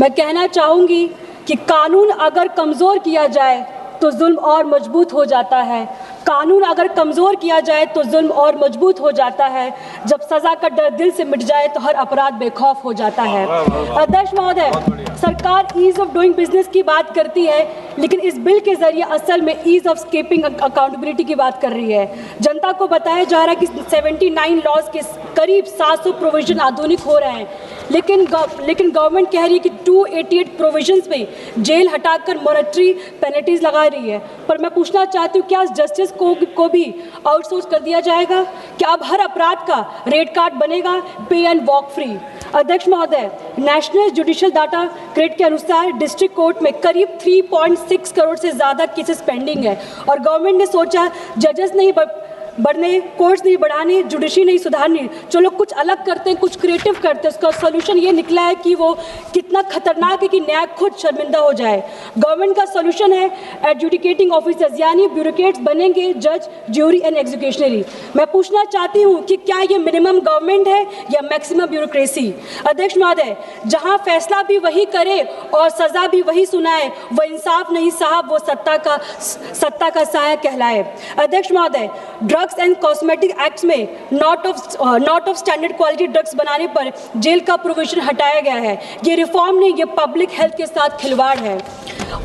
मैं कहना चाहूँगी कि कानून अगर कमज़ोर किया जाए तो जुल्म और मजबूत हो जाता है। कानून अगर कमज़ोर किया जाए तो जुल्म और मजबूत हो जाता है। जब सज़ा का डर दिल से मिट जाए तो हर अपराध बेखौफ हो जाता है। अध्यक्ष महोदय, सरकार ईज़ ऑफ डूइंग बिजनेस की बात करती है, लेकिन इस बिल के जरिए असल में ईज़ ऑफ स्केपिंग अकाउंटेबिलिटी की बात कर रही है। जनता को बताया जा रहा है कि 79 लॉज के करीब 700 प्रोविजन आधुनिक हो रहे हैं, लेकिन गवर्नमेंट कह रही है कि 288 प्रोविजंस में जेल हटाकर मॉनेटरी पेनल्टीज लगा रही है। पर मैं पूछना चाहती हूँ, क्या जस्टिस को भी आउटसोर्स कर दिया जाएगा? क्या अब हर अपराध का रेड कार्ड बनेगा, पे एंड वॉक फ्री? अध्यक्ष महोदय, नेशनल जुडिशियल डाटा ग्रेड के अनुसार डिस्ट्रिक्ट कोर्ट में करीब 3.6 करोड़ से ज़्यादा केसेस पेंडिंग है और गवर्नमेंट ने सोचा जजेस नहीं बढ़ने, कोर्ट्स नहीं बढ़ाने, जुडिशरी नहीं सुधारनी, चलो कुछ अलग करते हैं, कुछ क्रिएटिव करते हैं। उसका सोल्यूशन ये निकला है कि वो कितना खतरनाक है कि न्याय खुद शर्मिंदा हो जाए। गवर्नमेंट का सोल्यूशन है एडजुडिकेटिंग ऑफिसर्स, यानी ब्यूरोक्रेट्स बनेंगे जज, ज्यूरी एंड एग्जीक्यूशनरी। मैं पूछना चाहती हूँ कि क्या ये मिनिमम गवर्नमेंट है या मैक्सिमम ब्यूरोक्रेसी? अध्यक्ष महोदय, जहाँ फैसला भी वही करे और सज़ा भी वही सुनाए, वो इंसाफ नहीं साहब, वो सत्ता का साया कहलाए। अध्यक्ष महोदय, ड्रग्स एंड कॉस्मेटिक एक्ट में not of standard quality drugs बनाने पर जेल का प्रोविजन हटाया गया है। ये रिफॉर्म नहीं, ये पब्लिक हेल्थ के साथ खिलवाड़ है।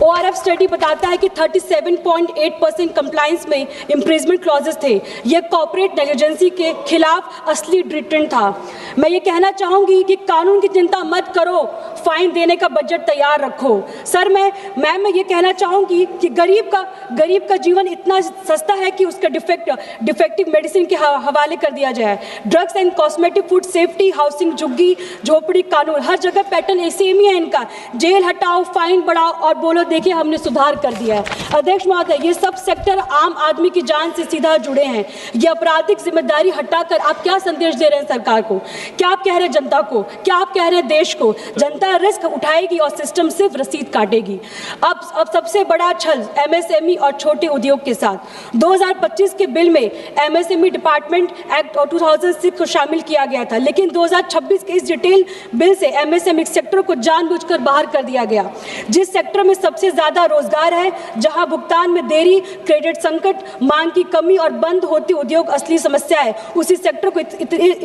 ORF स्टडी बताता है कि 37.8% कंप्लायंस में इम्प्रिजमेंट क्लॉजेस थे। ये कॉर्पोरेट नेग्लिजेंसी के खिलाफ असली ट्रीटमेंट था। मैं ये कहना चाहूँगी कि कानून की चिंता मत करो, फाइन देने का बजट तैयार रखो। सर मैं ये कहना चाहूँगी कि गरीब का जीवन इतना सस्ता है कि उसका डिफेक्टिव मेडिसिन के हवाले कर दिया जाए। Drugs and cosmetic, food safety, housing, झुग्गी झोपड़ी कानून, हर जगह पैटर्न सेम ही है इनका। जेल हटाओ, फाइन बढ़ाओ और बोलो देखिए हमने सुधार कर दिया है। अध्यक्ष महोदय, ये सब सेक्टर आम आदमी की जान से सीधा जुड़े हैं। ये आपराधिक जिम्मेदारी हटाकर आप क्या संदेश दे रहे हैं सरकार को? क्या आप कह रहे हैं जनता को? क्या आप कह रहे हैं देश को? जनता रिस्क उठाएगी और सिस्टम सिर्फ रसीद काटेगी। अब सबसे बड़ा छल MSME और छोटे उद्योग के साथ 2025 के बिल में MSME डिपार्टमेंट एक्ट 2006 को शामिल किया गया था, लेकिन 2026 के इस डिटेल बिल से MSME सेक्टर को जानबूझकर बाहर कर दिया गया। जिस सेक्टर में सबसे ज्यादा रोजगार है, जहां भुगतान में देरी, क्रेडिट संकट, मांग की कमी और बंद होती उद्योग असली समस्या है, उसी सेक्टर को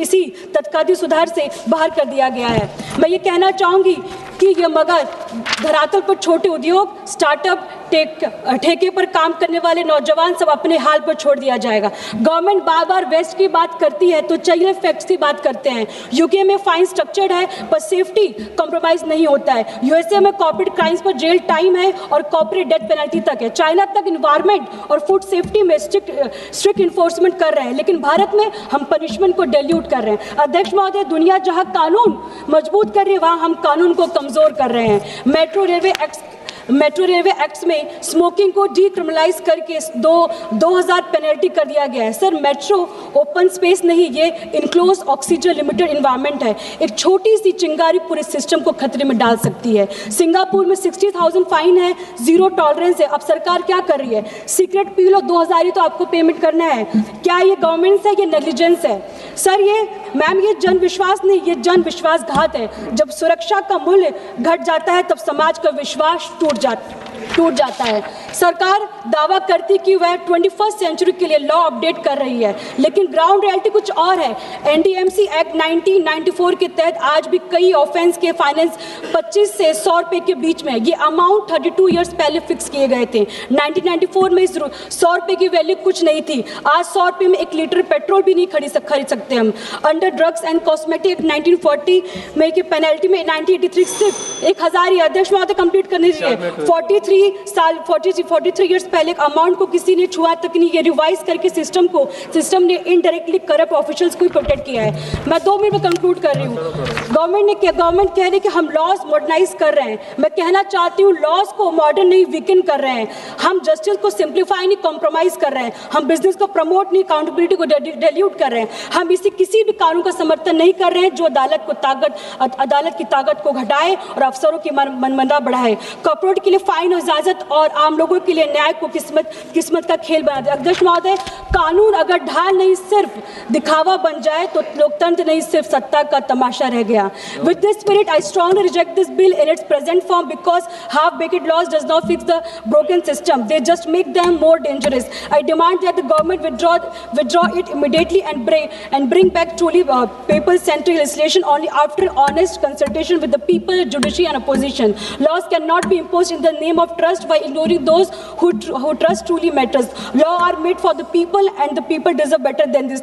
इसी तत्कालीन सुधार से बाहर कर दिया गया है। मैं ये कहना चाहूंगी कि ये मगर धरातल पर छोटे उद्योग, स्टार्टअप, ठेके पर काम करने वाले नौजवान सब अपने हाल पर छोड़ दिया जाएगा। गवर्नमेंट बार बार वेस्ट की बात करती है तो चलिए फैक्ट्स की बात करते हैं। यूके में फाइन स्ट्रक्चर्ड है पर सेफ्टी कॉम्प्रोमाइज नहीं होता है। USA में कॉर्पोरेट क्राइम्स पर जेल टाइम है और कॉर्पोरेट डेथ पेनल्टी तक है। चाइना तक इन्वायरमेंट और फूड सेफ्टी में स्ट्रिक्ट इन्फोर्समेंट कर रहे हैं, लेकिन भारत में हम पनिशमेंट को डिल्यूट कर रहे हैं। अध्यक्ष महोदय, दुनिया जहां कानून मजबूत कर रही है वहां हम कानून को कमजोर कर रहे हैं। मेट्रो रेलवे एक्ट्स में स्मोकिंग को डीक्रिमिनलाइज करके 2000 पेनल्टी कर दिया गया है। सर, मेट्रो ओपन स्पेस नहीं, ये इनक्लोज ऑक्सीजन लिमिटेड इन्वायरमेंट है। एक छोटी सी चिंगारी पूरे सिस्टम को खतरे में डाल सकती है। सिंगापुर में 60,000 फाइन है, जीरो टॉलरेंस है। अब सरकार क्या कर रही है? सिगरेट पी लो 2000 ही तो आपको पेमेंट करना है। क्या ये गवर्नमेंट है, ये नेग्लिजेंस है? सर ये जन विश्वास नहीं, ये जन विश्वासघात है। जब सुरक्षा का मूल्य घट जाता है तब समाज का विश्वास टूट जाता है। सरकार दावा करती कि वह 21st सेंचुरी के लिए लॉ अपडेट कर रही है, लेकिन ग्राउंड रियलिटी कुछ और है। NDMC एक्ट 1994 के तहत आज भी कई ऑफेंस के फाइनेंस 25 से 100 रुपए के बीच में। ये अमाउंट 32 ईयर्स पहले फिक्स किए गए थे। 1994 में इस 100 रुपए की वैल्यू कुछ नहीं थी। आज 100 रुपए में 1 लीटर पेट्रोल भी नहीं खरीद सकते हम। Under drugs and cosmetic act 1940 में की पेनल्टी में 1983 सिर्फ 1000 ही। अध्यक्ष महोदय, कंप्लीट करने दीजिए। 43 ईयर्स पहले एक अमाउंट को किसी ने छुआ तक नहीं। ये रिवाइज करके सिस्टम ने इनडायरेक्टली करप्ट ऑफिशियल्स को प्रोटेक्ट किया है। मैं 2 मिनट में कंक्लूड कर रही हूँ। गवर्नमेंट कह रही है कि हम लॉज मॉडर्नाइज कर रहे हैं। मैं कहना चाहती हूँ लॉज को मॉडर्न नहीं वीकन कर रहे हैं। हम जस्टिस को सिंप्लीफाई नहीं कॉम्प्रोमाइज कर रहे हैं। हम बिजनेस को प्रमोट नहीं, अकाउंटेबिलिटी को डिल्यूट कर रहे हैं। हम किसी भी कानून का समर्थन नहीं कर रहे हैं जो अदालत की ताकत को घटाए और अफसरों की मनमाना बढ़ाए। कॉर्पोरेट के लिए फाइन और इजाज़त और आम लोगों के लिए न्याय को किस्मत का खेल बना दिया। अध्यक्ष महोदय, कानून अगर ढाल नहीं सिर्फ दिखावा बन जाए तो लोकतंत्र नहीं सिर्फ सत्ता का तमाशा रह गया। With this spirit, I strongly reject this bill in its present form because half-baked laws does not fix the broken system. They just make them more dangerous. I demand that the government withdraw it immediately and bring back truly people-centric legislation only after honest consultation with the people, judiciary, and opposition. Laws cannot be imposed in the name of trust by ignoring those who trust truly matters. Laws are made for the people, and the people deserve better than this.